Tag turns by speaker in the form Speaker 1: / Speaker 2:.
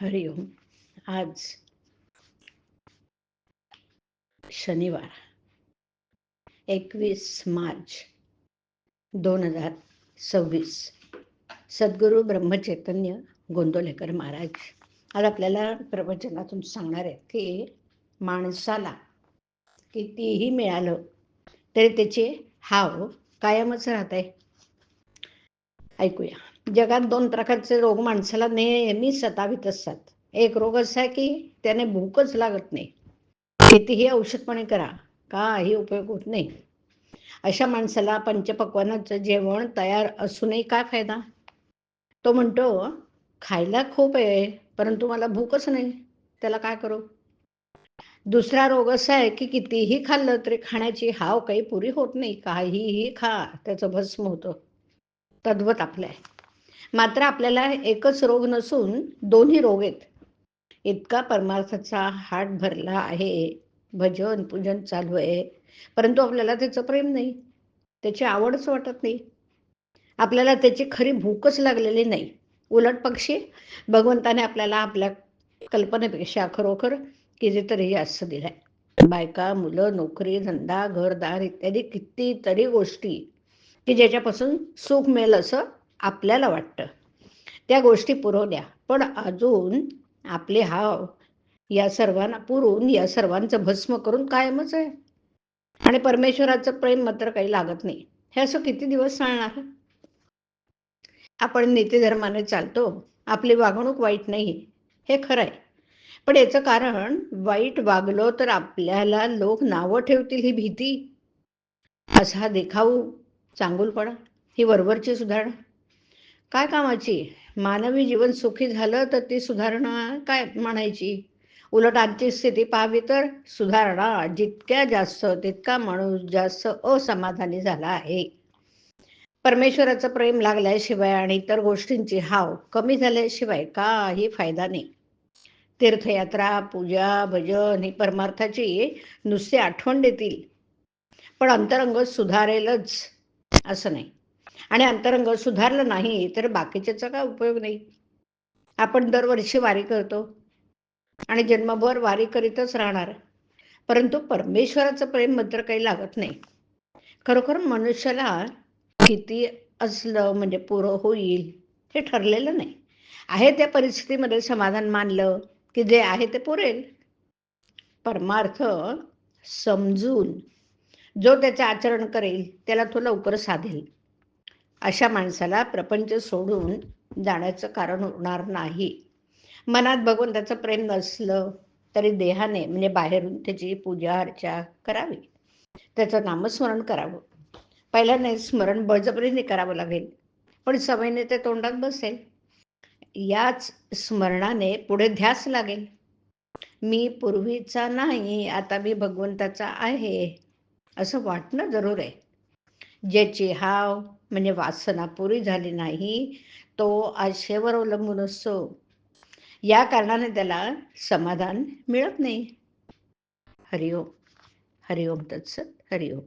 Speaker 1: हरिओम. आज शनिवार 21 मार्च 2026. सद्गुरू ब्रह्मचैतन्य गोंदवलेकर महाराज आज आपल्याला प्रवचनातून सांगणार आहेत की माणसाला कितीही मिळालं तरी त्याचे हाव कायमच राहत आहे. ऐकूया. जगात 2 प्रकारचे रोग माणसाला नेहमी सतावित असतात. एक रोग असा आहे की त्याने भूकच लागत नाही. कितीही औषधपाणी करा, काही उपयोग होत नाही. अशा माणसाला पंचपक्वान्नाचं जेवण तयार असूनही काय फायदा? तो म्हणतो, खायला खूप आहे, परंतु मला भूकच नाही. त्याला काय करू? दुसरा रोग असा आहे की कितीही खाल्लं तरी खाण्याची हाव काही पुरी होत नाही. काहीही खा, त्याचं भस्म होतं. तद्वत आपलं आहे. मात्र आपल्याला एकच रोग नसून 2ही रोग आहेत. इतका परमार्थाचा हाट भरला आहे, भजन पूजन चालू आहे, परंतु आपल्याला त्याचं प्रेम नाही, त्याची आवडच वाटत नाही. आपल्याला त्याची खरी भूकच लागलेली नाही. उलट पक्षी भगवंताने आपल्याला आपल्या कल्पनेपेक्षा खरोखर कितीतरी जास्त दिलाय. बायका, मुलं, नोकरी, धंदा, घरदार इत्यादी कितीतरी गोष्टी की ज्याच्यापासून सुख मिळेल असं आपल्याला वाटतं. त्या गोष्टी पुरवल्या, पण अजून आपले हाव या सर्वांना पुरून या सर्वांचं भस्म करून कायमच आहे. आणि परमेश्वराचं प्रेम मात्र काही लागत नाही. हे असं किती दिवस चालणार? आपण नीतिधर्माने चालतो, आपली वागणूक वाईट नाही, हे खरं आहे. पण याचं कारण वाईट वागलो तर आपल्याला लोक नावं ठेवतील ही भीती, असा देखाऊ, चांगुलपणा, ही वरवरची सुधारणा काय कामाची? मानवी जीवन सुखी झालं तर ती सुधारणा काय म्हणायची? उलट आजची स्थिती पाहावी तर सुधारणा जितक्या जास्त तितका माणूस जास्त असमाधानी झाला आहे. परमेश्वराचं प्रेम लागल्याशिवाय आणि इतर गोष्टींची हाव कमी झाल्याशिवाय काही फायदा नाही. तीर्थयात्रा, पूजा, भजन ही परमार्थाची नुसती आठवण देतील, पण अंतरंग सुधारेलच असं नाही. आणि अंतरंग सुधारलं नाही तर बाकीच्याचा काय उपयोग नाही. आपण दरवर्षी वारी करतो आणि जन्मभर वारी करीतच राहणार, परंतु परमेश्वराचं प्रेम मात्र काही लागत नाही. खरोखर मनुष्याला किती असलं म्हणजे पुरं होईल हे ठरलेलं नाही. आहे त्या परिस्थितीमध्ये समाधान मानलं की जे आहे ते पुरेल. परमार्थ समजून जो त्याचे आचरण करेल त्याला तो लवकर साधेल. अशा माणसाला प्रपंच सोडून जाण्याचं कारण उरणार नाही. मनात भगवंताचं प्रेम नसलं तरी देहाने म्हणजे बाहेरून त्याची पूजा अर्चा करावी, त्याचं नामस्मरण करावं. पहिल्याने स्मरण बळजबरीने करावं लागेल, पण सवयीने ते तोंडात बसेल. याच स्मरणाने पुढे ध्यास लागेल. मी पूर्वीचा नाही, आता मी भगवंताचा आहे, असं वाटणं जरूर आहे. ज्याची हाव म्हणजे वासना पुरी झाली नाही, तो आशेवर अवलंबून असतो. या कारणाने त्याला समाधान मिळत नाही. हरिओम. हरिओम तत्सत. हरिओम.